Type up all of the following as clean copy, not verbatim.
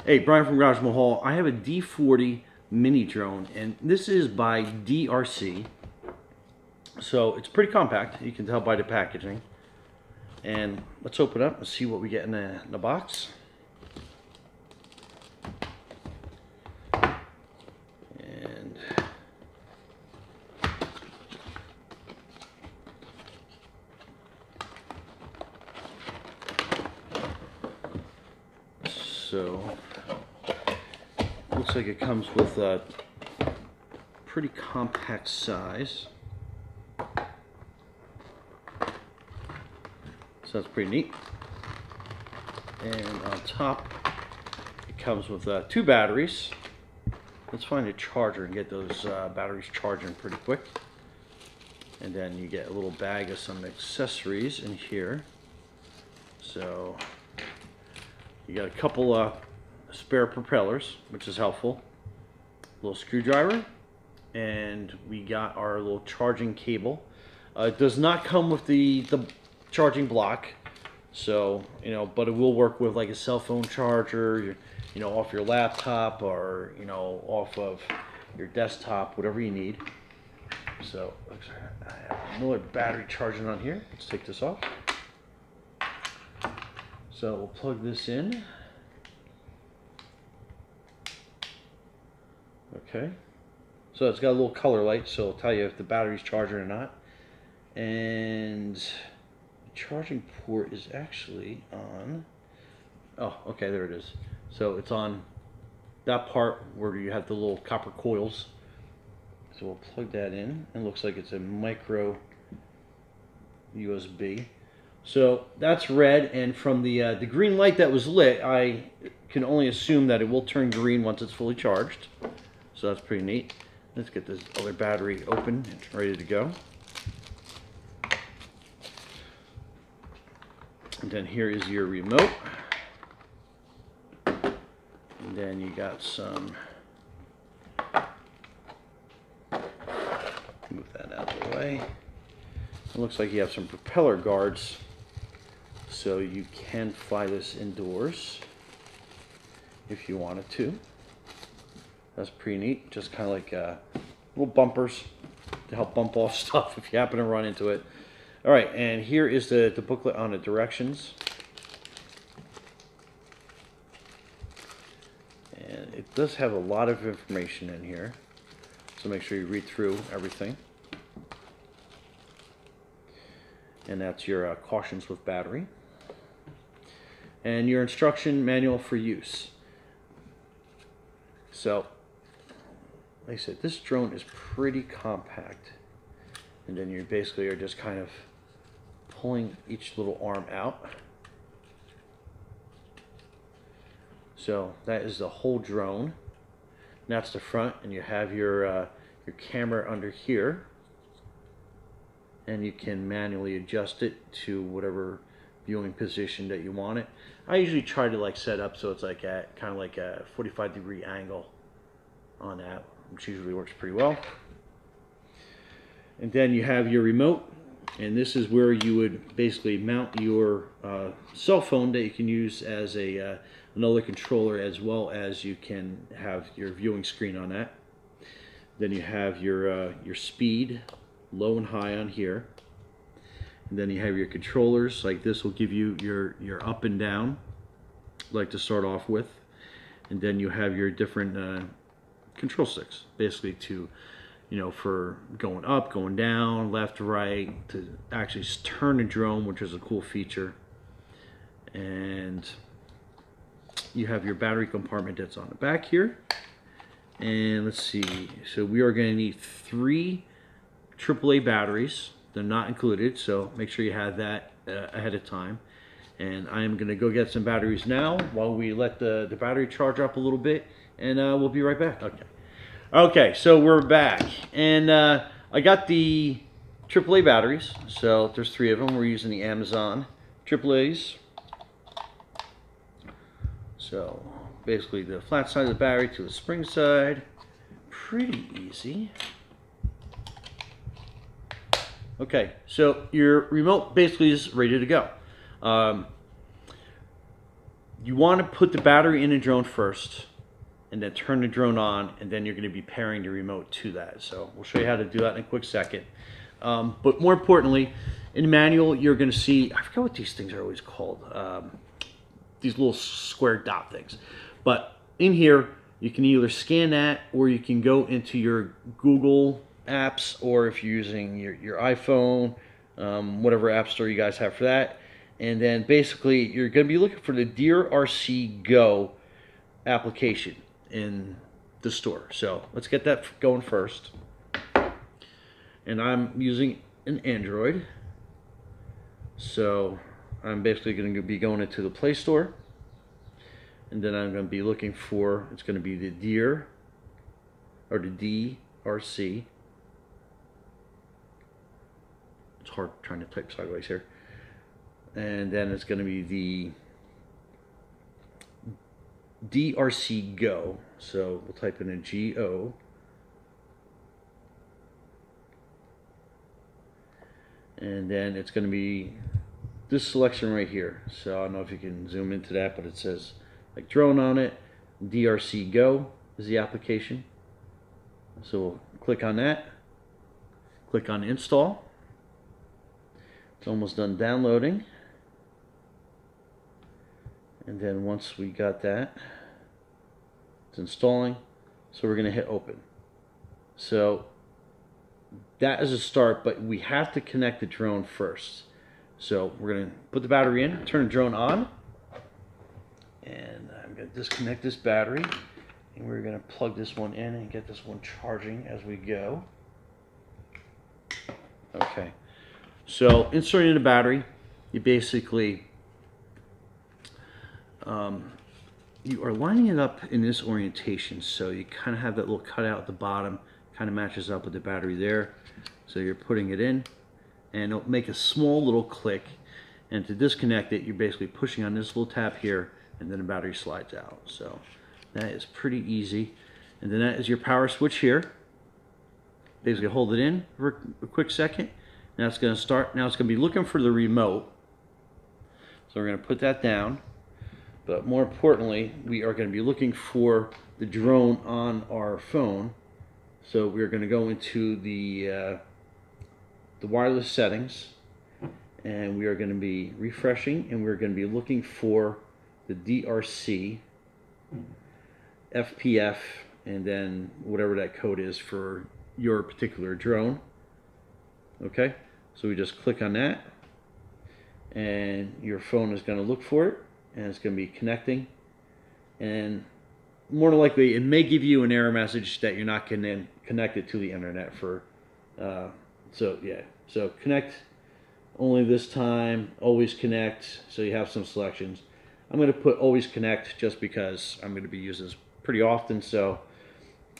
Hey, Brian from Garage Mahal. I have a D40 mini drone, and this is by DRC. So it's pretty compact. You can tell by the packaging. And let's open up and see what we get in the box. And so looks like it comes with a pretty compact size. So that's pretty neat. And on top, it comes with 2 batteries. Let's find a charger and get those batteries charging pretty quick. And then you get a little bag of some accessories in here. So you got a couple spare propellers, which is helpful. A little screwdriver, and we got our little charging cable. It does not come with the charging block, so but it will work with like a cell phone charger, off your laptop, or off of your desktop, whatever you need. So I have another battery charging on here. Let's take this off. So we'll plug this in. Okay, so it's got a little color light, so it'll tell you if the battery's charging or not. And the charging port is actually on. Oh, okay, there it is. So it's on that part where you have the little copper coils. So we'll plug that in. It looks like it's a micro USB. So that's red, and from the green light that was lit, I can only assume that it will turn green once it's fully charged. So that's pretty neat. Let's get this other battery open and ready to go. And then here is your remote. And then you got some, move that out of the way. It looks like you have some propeller guards, so you can fly this indoors if you wanted to. That's pretty neat. Just kind of like little bumpers to help bump off stuff if you happen to run into it. All right, and here is the booklet on the directions. And it does have a lot of information in here, so make sure you read through everything. And that's your cautions with battery. And your instruction manual for use. So, like I said, this drone is pretty compact. And then you basically are just kind of pulling each little arm out. So that is the whole drone. And that's the front, and you have your camera under here. And you can manually adjust it to whatever viewing position that you want it. I usually try to set up so it's like at kind of like a 45-degree angle on that, which usually works pretty well. And then you have your remote, and this is where you would basically mount your cell phone that you can use as another controller, as well as you can have your viewing screen on that. Then you have your speed, low and high on here. And then you have your controllers, like this will give you your up and down, like to start off with. And then you have your different control sticks, basically to, for going up, going down, left, right, to actually turn the drone, which is a cool feature. And you have your battery compartment that's on the back here. And let's see, so we are going to need 3 AAA batteries. They're not included, so make sure you have that ahead of time. And I am going to go get some batteries now while we let the battery charge up a little bit, and we'll be right back. Okay, so we're back, and I got the AAA batteries. So there's 3 of them. We're using the Amazon AAAs. So basically the flat side of the battery to the spring side. Pretty easy. Okay, so your remote basically is ready to go. you want to put the battery in the drone first, and then turn the drone on, and then you're going to be pairing the remote to that. So we'll show you how to do that in a quick second. But more importantly, in the manual, you're going to see, I forget what these things are always called, these little square dot things. But in here, you can either scan that, or you can go into your Google apps, or if you're using your iPhone, whatever app store you guys have for that. And then basically, you're going to be looking for the Deer RC Go application in the store. So let's get that going first. And I'm using an Android. So I'm basically going to be going into the Play Store. And then I'm going to be looking for, it's going to be the Deer, or the DRC. It's hard trying to type sideways here. And then it's going to be the DRC Go. So we'll type in a GO. And then it's going to be this selection right here. So I don't know if you can zoom into that, but it says like drone on it. DRC Go is the application. So we'll click on that. Click on install. It's almost done downloading. And then once we got that, it's installing. So we're going to hit open. So that is a start, but we have to connect the drone first. So we're going to put the battery in, turn the drone on, and I'm going to disconnect this battery, and we're going to plug this one in and get this one charging as we go. Okay, so inserting the battery, you basically you are lining it up in this orientation, so you kind of have that little cutout at the bottom, kind of matches up with the battery there. So you're putting it in, and it'll make a small little click, and to disconnect it, you're basically pushing on this little tab here, and then the battery slides out. So that is pretty easy. And then that is your power switch here. Basically hold it in for a quick second. Now it's going to start. Now it's going to be looking for the remote. So we're going to put that down. But more importantly, we are going to be looking for the drone on our phone. So we're going to go into the wireless settings, and we are going to be refreshing, and we're going to be looking for the DRC, FPF, and then whatever that code is for your particular drone. Okay, so we just click on that, and your phone is going to look for it, and it's going to be connecting, and more than likely it may give you an error message that you're not connected to the internet for so yeah, so connect only this time, always connect, so you have some selections. I'm going to put always connect just because I'm going to be using this pretty often. So,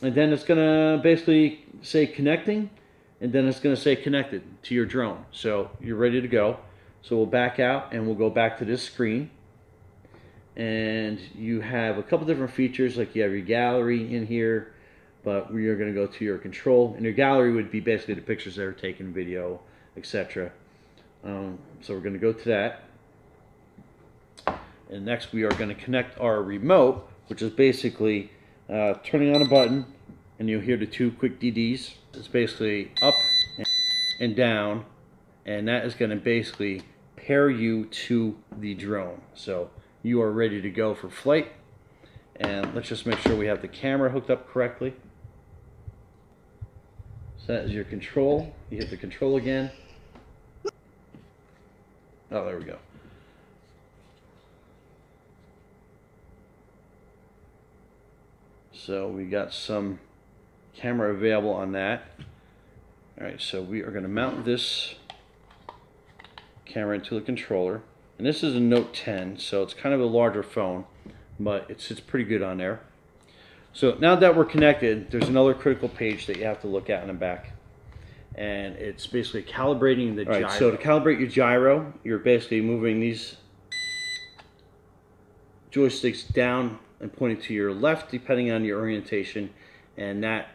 and then it's going to basically say connecting, and then it's going to say connected to your drone. So you're ready to go. So we'll back out and we'll go back to this screen. And you have a couple different features, like you have your gallery in here, but we are going to go to your control. And your gallery would be basically the pictures that are taken, video, etc. So we're going to go to that. And next we are going to connect our remote, which is basically turning on a button, and you'll hear the two quick DDs. It's basically up and down, and that is going to basically pair you to the drone. So you are ready to go for flight. And let's just make sure we have the camera hooked up correctly. So that is your control. You hit the control again. Oh, there we go. So we got some camera available on that. All right, so we are going to mount this camera into the controller. And this is a Note 10, so it's kind of a larger phone, but it sits pretty good on there. So now that we're connected, there's another critical page that you have to look at in the back. And it's basically calibrating the gyro. Right, so to calibrate your gyro, you're basically moving these joysticks down and pointing to your left depending on your orientation. And that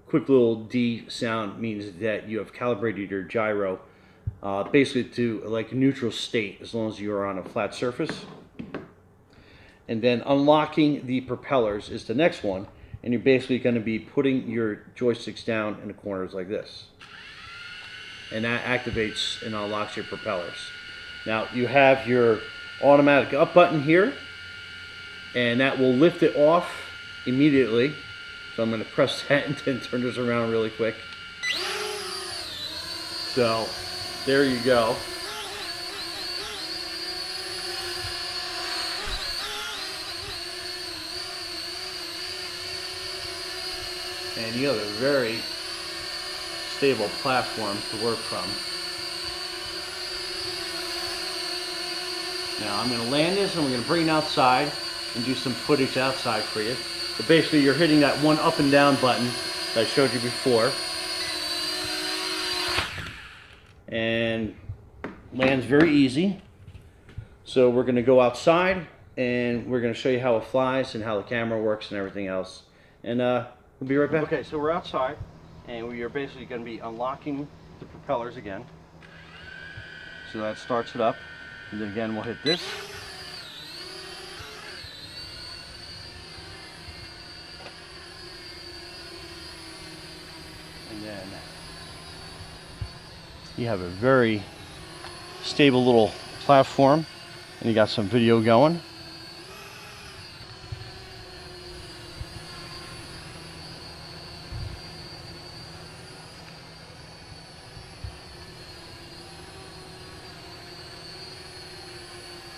quick little D sound means that you have calibrated your gyro basically to like a neutral state as long as you're on a flat surface. and then unlocking the propellers is the next one, and you're basically going to be putting your joysticks down in the corners like this, and that activates and unlocks your propellers. Now you have your automatic up button here, and that will lift it off immediately. So I'm going to press that and then turn this around really quick. So there you go. And you have a very stable platform to work from. Now I'm going to land this and we're going to bring it outside and do some footage outside for you. But basically you're hitting that one up and down button that I showed you before. And lands very easy. So we're going to go outside and we're going to show you how it flies and how the camera works and everything else. And we'll be right back. Okay, so we're outside and we are basically going to be unlocking the propellers again. So that starts it up. And then again we'll hit this. And then you have a very stable little platform and you got some video going.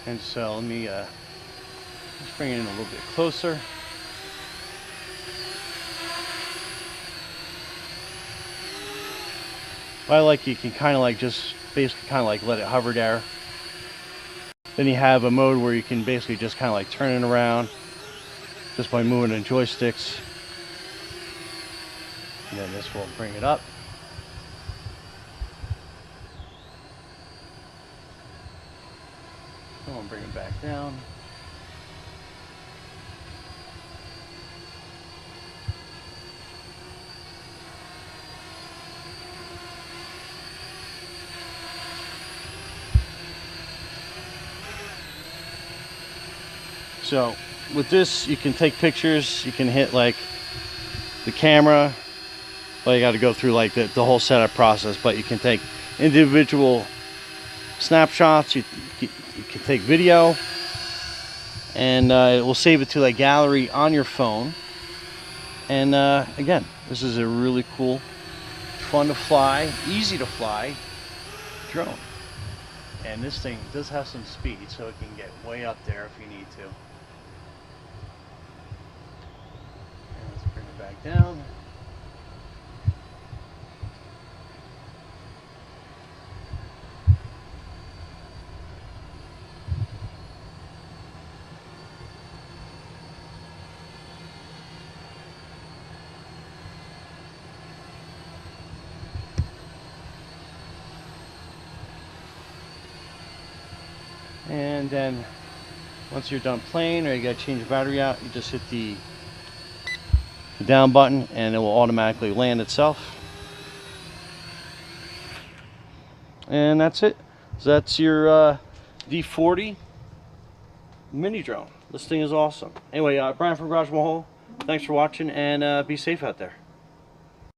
And so let me just bring it in a little bit closer. What I like, you can kind of like just basically kind of like let it hover there. Then you have a mode where you can basically just kind of like turn it around just by moving the joysticks. And then this will bring it up. I'll bring it back down. So with this, you can take pictures, you can hit like the camera, well, you got to go through like the whole setup process, but you can take individual snapshots, you can take video, and it will save it to like gallery on your phone. And again, this is a really cool, fun to fly, easy to fly drone. And this thing does have some speed, so it can get way up there if you need to. And let's bring it back down. And then once you're done playing or you got to change the battery out, you just hit the down button and it will automatically land itself. And that's it. So that's your D40 mini drone. This thing is awesome. Anyway, Brian from Garage Mahal, thanks for watching, and be safe out there.